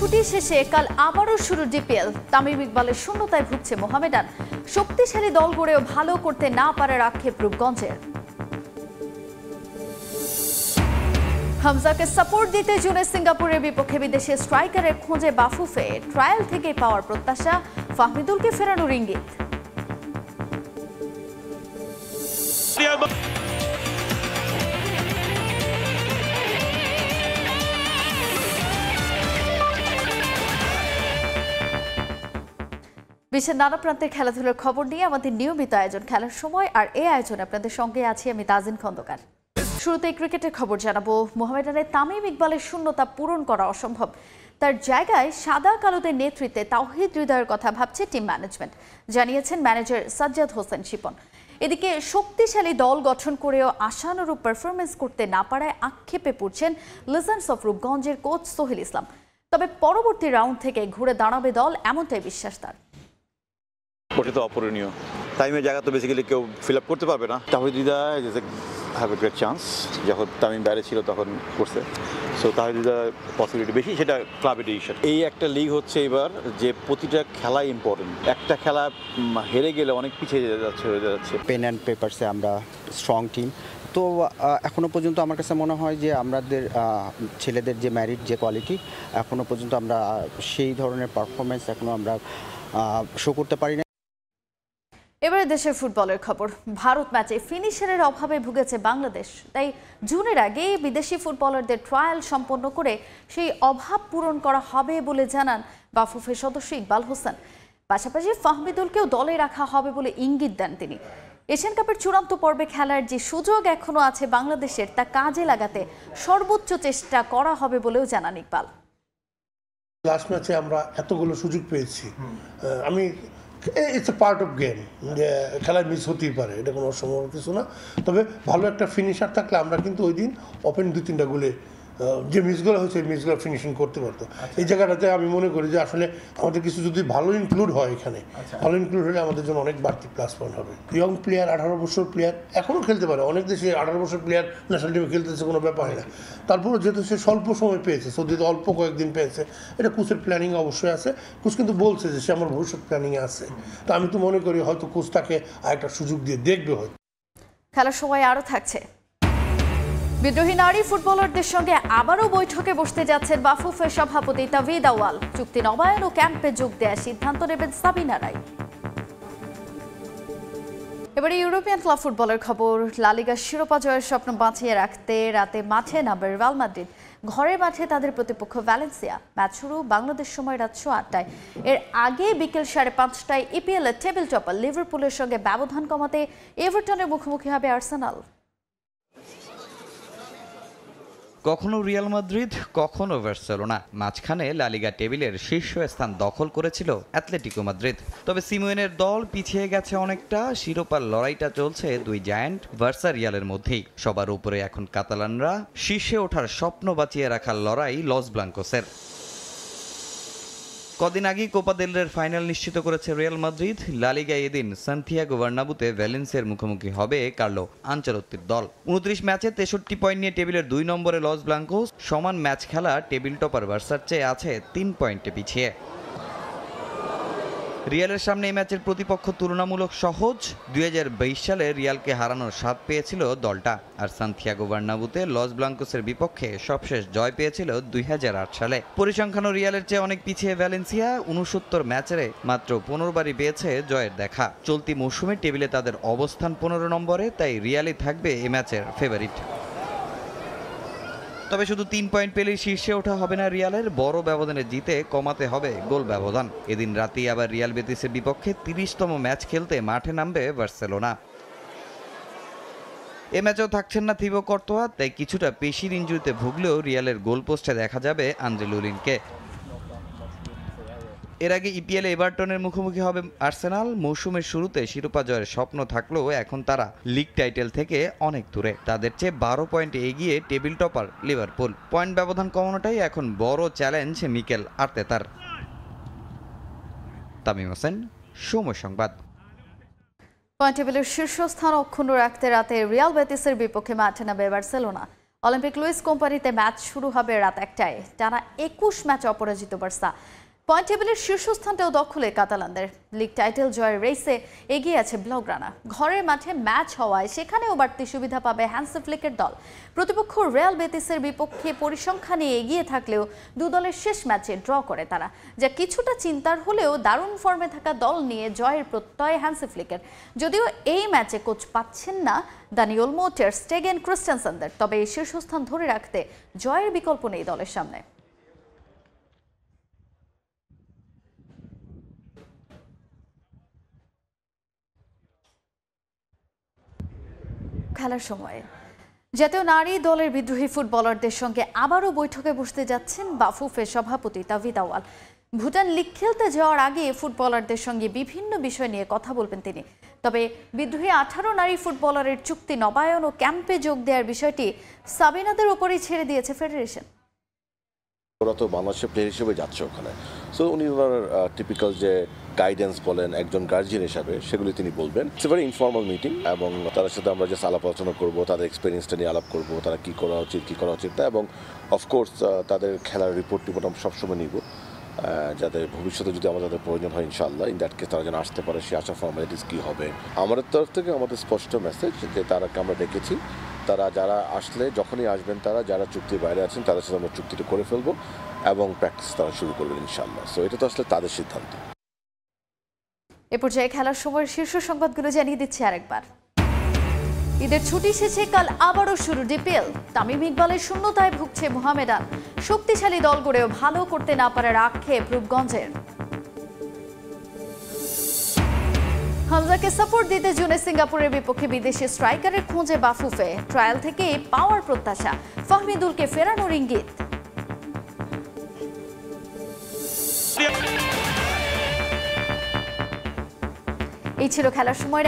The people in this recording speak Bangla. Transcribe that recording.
ছুটি শেষে কাল আবারও শুরু ডিপিএল। তামিম ইকবালের শূন্যতায় ভুগছে মোহামেডান। শক্তিশালী দল গড়েও ভালো করতে না পারার আক্ষেপ রূপগঞ্জের। হামজাকে সাপোর্ট দিতে জুনে সিঙ্গাপুরের বিপক্ষে বিদেশি স্ট্রাইকারের খোঁজে বাফুফে। ট্রায়াল থেকে পাওয়ার প্রত্যাশা, ফাহমিদুলকে ফেরানোর ইঙ্গিত। বিশ্বের নানা প্রান্তের খেলাধুলার খবর নিয়ে আমাদের নিয়মিত আয়োজন খেলার সময়, আর এই আয়োজনে আপনাদের সঙ্গে আছি আমি তাজিন খন্দকার। শুরুতেই ক্রিকেটের খবর জানাবো। মোহামেডানের তামিম ইকবালের শূন্যতা পূরণ করা অসম্ভব। তার জায়গায় সাদা কালোদের নেতৃত্বে তাওহিদ হৃদয়ের কথা ভাবছে টিম ম্যানেজমেন্ট, জানিয়েছেন ম্যানেজার সাজ্জাদ হোসেন শিপন। এদিকে শক্তিশালী দল গঠন করেও আশানুরূপ পারফরমেন্স করতে না পারায় আক্ষেপে পড়ছেন লিজেন্ডস অফ রূপগঞ্জের কোচ সোহেল ইসলাম। তবে পরবর্তী রাউন্ড থেকে ঘুরে দাঁড়াবে দল, এমনটাই বিশ্বাস তার। ওটা তো অপূরণীয়। তামিমের জায়গা তো বেসিক্যালি কেউ ফিল আপ করতে পারবে না। তাহিদ হৃদয় হ্যাভ এ গ্রেট চান্স। যখন তামিম বাইরে ছিল তখন করছে, সো তাহিদ হৃদয় পসিবিলিটি বেশি, সেটা ক্লাবের ডিসিশন। এই একটা লিগ হচ্ছে এবার যে প্রতিটা খেলাই ইম্পর্টেন্ট। একটা খেলা হেরে গেলে অনেক পিছিয়ে হয়ে যাচ্ছে। পেন অ্যান্ড পেপারসে আমরা স্ট্রং টিম। তো এখনও পর্যন্ত আমার কাছে মনে হয় যে আমাদের ছেলেদের যে ম্যারিট, যে কোয়ালিটি, এখনও পর্যন্ত আমরা সেই ধরনের পারফরমেন্স এখনও আমরা শো করতে পারি না। এবারে দেশের ফুটবলের খবর। ভারত ম্যাচে ফিনিশারের অভাবে ভুগেছে বাংলাদেশ। তাই জুনের আগে বিদেশি ফুটবলারদের ট্রায়াল সম্পন্ন করে সেই অভাব পূরণ করা হবে বলে জানান বাফুফের সদস্য ইকবাল হোসেন। পাশাপাশি ফাহমিদুলকেও দলে রাখা হবে বলে ইঙ্গিত দেন তিনি। এশিয়ান কাপের চূড়ান্ত পর্বে খেলার যে সুযোগ এখনো আছে বাংলাদেশের, তা কাজে লাগাতে সর্বোচ্চ চেষ্টা করা হবে বলেও জানান ইকবাল। লাস্ট ম্যাচে আমরা এতগুলো সুযোগ পেয়েছি, it's a part of game, যে খেলায় মিস হতেই পারে, এটা কোনো অসম্ভব কিছু না। তবে ভালো একটা ফিনিশার থাকলে আমরা কিন্তু ওই দিন ওপেন 2-3টা গোলে যে মিসগুলো হয়েছে এই মিসগুলো ফিনিশিং করতে পারতো। এই জায়গাটাতে আমি মনে করি যে আসলে আমাদের কিছু যদি ভালো ইনক্লুড হয়, এখানে ভালো ইনক্লুড হলে আমাদের জন্য অনেক বাড়তি প্লাস পয়েন্ট হবে। ইয়ং প্লেয়ার, 18 বছর প্লেয়ার এখনও খেলতে পারে। অনেক দেশে 18 বছর প্লেয়ার ন্যাশনাল টিমে খেলতেছে, কোনো ব্যাপার হয় না। তারপরে যেহেতু সে স্বল্প সময় পেয়েছে, সৌদিতে অল্প কয়েকদিন পেয়েছে, এটা কোচের প্ল্যানিং অবশ্যই আছে। কোচ কিন্তু বলছে যে সে আমার ভবিষ্যৎ প্ল্যানিংয়ে আছে। তো আমি তো মনে করি হয়তো কোচ তাকে আরেকটা সুযোগ দিয়ে দেখবে। হয়তো খেলার সময় আরও থাকছে। বিদ্রোহী নারী ফুটবলারদের সঙ্গে আবারও বৈঠকে বসতে যাচ্ছেন বাফুফের সভাপতি তাভিদ আওয়াল। চুক্তি নবায়ন ও ক্যাম্পে যোগ দেওয়ার সিদ্ধান্ত নেবেন সাবিনা রায়। এবারে ইউরোপিয়ান ক্লাব ফুটবলের খবর। লা লিগার শিরোপা জয়ের স্বপ্ন বাঁচিয়ে রাখতে রাতে মাঠে নামবে রিয়াল মাদ্রিদ। ঘরের মাঠে তাদের প্রতিপক্ষ ভ্যালেন্সিয়া। ম্যাচ শুরু বাংলাদেশ সময় রাত 8টায়। এর আগে বিকেল 5:30টায় ইপিএল এর টেবিল টপার লিভারপুলের সঙ্গে ব্যবধান কমাতে এভারটনের মুখোমুখি হবে আর্সেনাল। কখনো রিয়াল মাদ্রিদ, কখনো বার্সেলোনা, মাঝখানে লা লিগা টেবিলের শীর্ষ স্থান দখল করেছিল অ্যাটলেটিকো মাদ্রিদ। তবে সিমোয়েনের দল পিছিয়ে গেছে অনেকটা। শিরোপার লড়াইটা চলছে দুই জায়ান্ট বার্সা রিয়ালের মধ্যেই। সবার উপরে এখন কাতালানরা। শীর্ষে ওঠার স্বপ্ন বাঁচিয়ে রাখার লড়াই লস ব্লাঙ্কোসের। কদিন আগেই কোপা দেল রের ফাইনাল নিশ্চিত করেছে রিয়াল মাদ্রিদ। লা লিগায় এদিন সান্তিয়াগো বার্নাবুতে ভ্যালেন্সিয়ার মুখোমুখি হবে কার্লো আনচেলত্তির দল। 29 ম্যাচে 63 পয়েন্ট নিয়ে টেবিলের 2 নম্বরে লস ব্লাঙ্কোস। সমান ম্যাচ খেলা টেবিল টপার বার্সার চেয়ে আছে 3 পয়েন্টে পিছিয়ে। রিয়ালের সামনে এই ম্যাচের প্রতিপক্ষ তুলনামূলক সহজ। 2022 সালে রিয়ালকে হারানোর স্বাদ পেয়েছিল দলটা। আর সান্তিয়াগো বার্নাবুতে লস ব্লাঙ্কোসের বিপক্ষে সবশেষ জয় পেয়েছিল 2008 সালে। পরিসংখ্যানও রিয়ালের চেয়ে অনেক পিছিয়ে ভ্যালেন্সিয়া। 69 ম্যাচে মাত্র 15 বারই পেয়েছে জয়ের দেখা। চলতি মৌসুমে টেবিলে তাদের অবস্থান 15 নম্বরে, তাই রিয়ালই থাকবে এ ম্যাচের ফেভারিট। তবে শুধু 3 পয়েন্ট পেলেই শীর্ষে ওঠা হবে না রিয়ালের। বড় ব্যবধানে জিতে কমাতে হবে গোল ব্যবধান। এদিন রাতেই আবার রিয়াল বেতিসের বিপক্ষে 30তম ম্যাচ খেলতে মাঠে নামবে বার্সেলোনা। এ ম্যাচেও থাকছেন না থিবো কর্তোয়া, তাই কিছুটা পেশির ইনজুরিতে ভুগলেও রিয়ালের গোলপোস্টে দেখা যাবে আন্দ্রে লুরিনকে। এর আগে ইপিএলে এভারটনের মুখোমুখি হবে আর্সেনাল। মৌসুমের শুরুতে শিরোপা জয়ের স্বপ্ন থাকলেও এখন তারা লিগ টাইটেল থেকে অনেক দূরে। তাদের চেয়ে 12 পয়েন্ট এগিয়ে টেবিল টপার লিভারপুল। পয়েন্ট ব্যবধান কমানোটাই এখন বড় চ্যালেঞ্জ মিকেল আর্তেতার। তামিম হোসেন, সময় সংবাদ। পয়েন্ট টেবিলের শীর্ষস্থান অক্ষুণ্ণ রাখতে রাতে রিয়াল বেতিসের বিপক্ষে মাঠে নামবে বার্সেলোনা। অলিম্পিক লুইস কোম্পানিতে ম্যাচ শুরু হবে রাত 1টায়। টানা 21 ম্যাচ অপরাজিত বার্সা। পয়েন্ট টেবিলের শীর্ষস্থানটাও দখলে কাতালানদের। লিগ টাইটেল জয়ের রেসে এগিয়ে আছে ব্লগ্রানা। ঘরের মাঠে ম্যাচ হওয়ায় সেখানেও বাড়তি সুবিধা পাবে হ্যান্সি ফ্লিকের দল। প্রতিপক্ষ রিয়াল বেতিসের বিপক্ষে পরিসংখ্যান নিয়ে এগিয়ে থাকলেও দু দলের শেষ ম্যাচে ড্র করে তারা, যা কিছুটা চিন্তার হলেও দারুণ ফর্মে থাকা দল নিয়ে জয়ের প্রত্যয় হ্যান্সি ফ্লিকের। যদিও এই ম্যাচে কোচ পাচ্ছেন না দানি ওলমো, টের স্টেগেন, ক্রিস্টেনসেনদের, তবে এই শীর্ষস্থান ধরে রাখতে জয়ের বিকল্প নেই দলের সামনে। খেলার সময়ে জাতীয় নারী দলের বিদ্রোহী ফুটবলারদের সঙ্গে আবারও বৈঠকে বসতে যাচ্ছেন বাফুফের সভাপতি তাওহিদ আউয়াল। ভুটান লিগ খেলতে যাওয়ার আগে ফুটবলারদের সঙ্গে বিভিন্ন বিষয় নিয়ে কথা বলবেন তিনি। তবে বিদ্রোহী 18 নারী ফুটবলারের চুক্তি নবায়ন ও ক্যাম্পে যোগ দেওয়ার বিষয়টি সাবিনাদের উপরই ছেড়ে দিয়েছে ফেডারেশন। ওরা তো বাংলাদেশের প্লেয়ার হিসেবে যাচ্ছে ওখানে, সো উনি ওনার টিপিক্যাল যে গাইডেন্স বলেন একজন গার্জিয়ান হিসাবে সেগুলি তিনি বলবেন। It's a very informal meeting এবং তাদের সাথে আমরা জাস্ট আলাপ আলোচনা করবো, তাদের এক্সপিরিয়েন্সটা নিয়ে আলাপ করবো, তারা কী করা উচিত কী করা উচিত না, এবং অফকোর্স তাদের খেলার রিপোর্ট আমরা সবসময় নিব, যাতে ভবিষ্যতে যদি আমাদের প্রয়োজন হয় ইনশাআল্লাহ ইন দ্যাট কেস তারা যেন আসতে পারে। সে আসার ফর্মালিটিস কী হবে আমাদের তরফ থেকে আমাদের স্পষ্ট মেসেজ যে তারাকে আমরা ডেকেছি, তারা যারা আসলে যখনই আসবেন তারা যারা চুক্তির বাইরে আছেন তাদের সাথে আমরা চুক্তিটা করে ফেলবো এবং প্র্যাকটিস তারা শুরু করবেন ইনশাআল্লাহ। সো এটা তো আসলে তাদের সিদ্ধান্ত। এ পর্যায়ে খেলার সময়ের শীর্ষ সংবাদগুলো জানিয়ে দিচ্ছি আরেকবার। ঈদের ছুটি শেষে কাল আবারও শুরু ডিপিএল। তামিম ইকবালের শূন্যতায় ভুগছে মোহামেডান। শক্তিশালী দল গড়েও ভালো করতে না পারার আক্ষেপ রূপগঞ্জের। হামজাকে সাপোর্ট দিতে জুনে সিঙ্গাপুরের বিপক্ষে বিদেশি স্ট্রাইকারের খোঁজে বাফুফে। ট্রায়াল থেকে পাওয়ার প্রত্যাশা, ফাহমিদুলকে ফেরানোর ইঙ্গিত। এই ছিল খেলার সময়।